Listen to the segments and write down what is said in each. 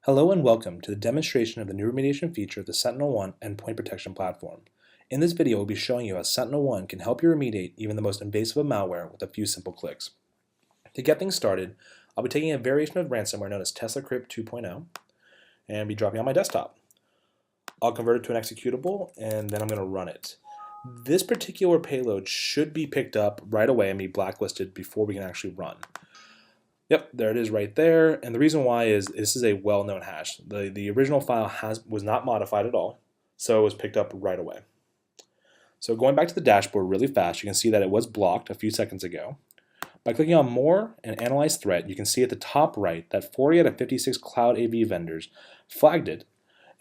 Hello and welcome to the demonstration of the new remediation feature of the SentinelOne Endpoint Protection Platform. In this video, we'll be showing you how SentinelOne can help you remediate even the most invasive of malware with a few simple clicks. To get things started, I'll be taking a variation of ransomware known as TeslaCrypt 2.0 and be dropping it on my desktop. I'll convert it to an executable and then I'm going to run it. This particular payload should be picked up right away and be blacklisted before we can actually run. Yep, there it is right there, and the reason why is this is a well-known hash. The original file was not modified at all, so it was picked up right away. So going back to the dashboard really fast, you can see that it was blocked a few seconds ago. By clicking on More and Analyze Threat, you can see at the top right that 40 out of 56 cloud AV vendors flagged it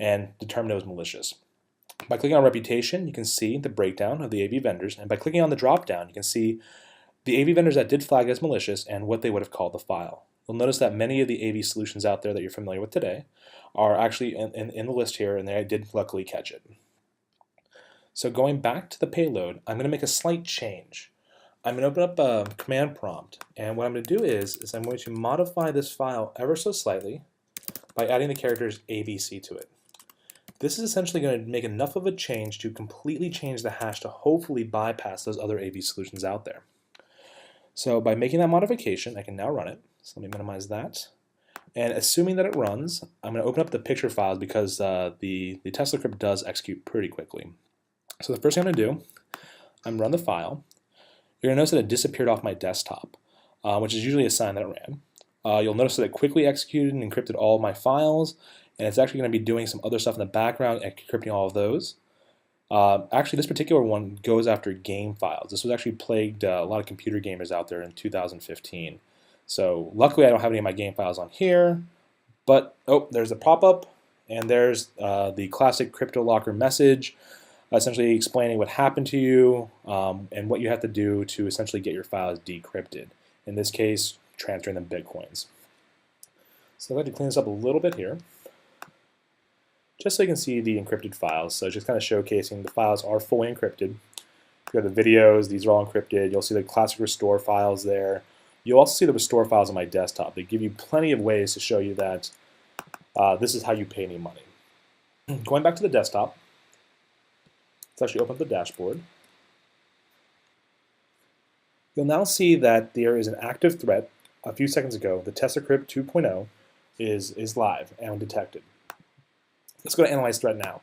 and determined it was malicious. By clicking on Reputation, you can see the breakdown of the AV vendors, and by clicking on the drop-down, you can see the AV vendors that did flag as malicious and what they would have called the file. You'll notice that many of the AV solutions out there that you're familiar with today are actually in the list here, and they did luckily catch it. So going back to the payload, I'm going to make a slight change. I'm going to open up a command prompt, and what I'm going to do is I'm going to modify this file ever so slightly by adding the characters ABC to it. This is essentially going to make enough of a change to completely change the hash to hopefully bypass those other AV solutions out there. So by making that modification, I can now run it. So let me minimize that. And assuming that it runs, I'm going to open up the picture files because the TeslaCrypt does execute pretty quickly. So the first thing I'm going to do, I'm run the file. You're going to notice that it disappeared off my desktop, which is usually a sign that it ran. You'll notice that it quickly executed and encrypted all of my files, and it's actually going to be doing some other stuff in the background and encrypting all of those. Actually, this particular one goes after game files. This was actually plagued a lot of computer gamers out there in 2015. So luckily I don't have any of my game files on here, but oh, there's a pop-up, and there's the classic CryptoLocker message, essentially explaining what happened to you and what you have to do to essentially get your files decrypted. In this case, transferring them Bitcoins. So I'd like to clean this up a little bit here, just so you can see the encrypted files. So just kind of showcasing the files are fully encrypted. You have the videos, these are all encrypted. You'll see the classic restore files there. You'll also see the restore files on my desktop. They give you plenty of ways to show you that this is how you pay any money. Going back to the desktop, let's actually open up the dashboard. You'll now see that there is an active threat. A few seconds ago, the TeslaCrypt 2.0 is live and detected. Let's go to Analyze Threat now.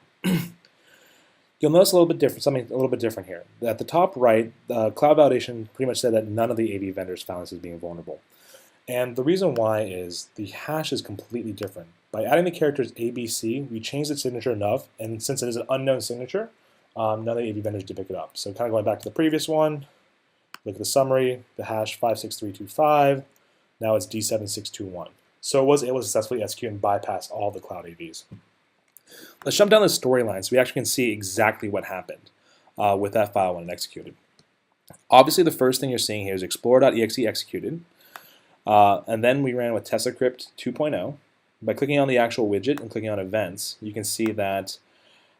You'll notice something a little bit different here. At the top right, Cloud Validation pretty much said that none of the AV vendors found this as being vulnerable. And the reason why is the hash is completely different. By adding the characters ABC, we changed the signature enough, and since it is an unknown signature, none of the AV vendors did pick it up. So kind of going back to the previous one, look at the summary, the hash 56325, now it's D7621. So it was able to successfully execute and bypass all the cloud AVs. Let's jump down the storyline so we actually can see exactly what happened with that file when it executed. Obviously, the first thing you're seeing here is Explorer.exe executed, and then we ran with TeslaCrypt 2.0. By clicking on the actual widget and clicking on Events, you can see that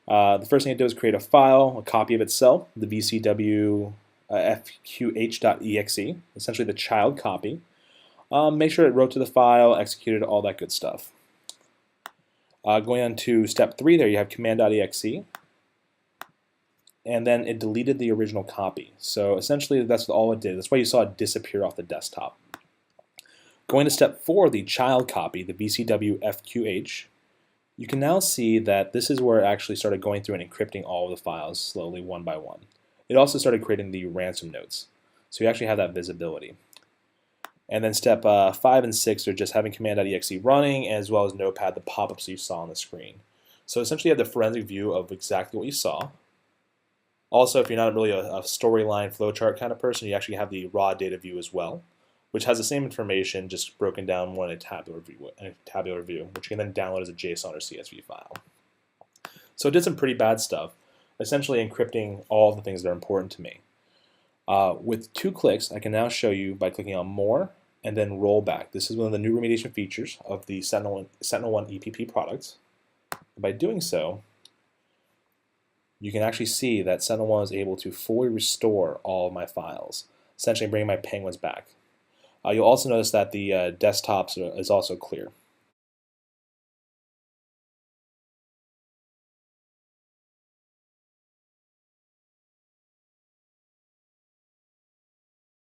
the first thing it did was create a file, a copy of itself, the VCW fqh.exe, essentially the child copy. Make sure it wrote to the file, executed, all that good stuff. Going on to step 3 there, you have command.exe, and then it deleted the original copy. So essentially that's all it did. That's why you saw it disappear off the desktop. Going to step 4, the child copy, the VCW fqh, you can now see that this is where it actually started going through and encrypting all of the files slowly one by one. It also started creating the ransom notes. So you actually have that visibility. And then step 5 and 6 are just having command.exe running, as well as Notepad, the pop-ups you saw on the screen. So essentially you have the forensic view of exactly what you saw. Also, if you're not really a storyline flowchart kind of person, you actually have the raw data view as well, which has the same information, just broken down more in a tabular view, which you can then download as a JSON or CSV file. So it did some pretty bad stuff, essentially encrypting all the things that are important to me. With 2 clicks, I can now show you by clicking on More and then Rollback. This is one of the new remediation features of the SentinelOne EPP products. And by doing so, you can actually see that SentinelOne is able to fully restore all of my files, essentially bringing my penguins back. You'll also notice that the desktops is also clear.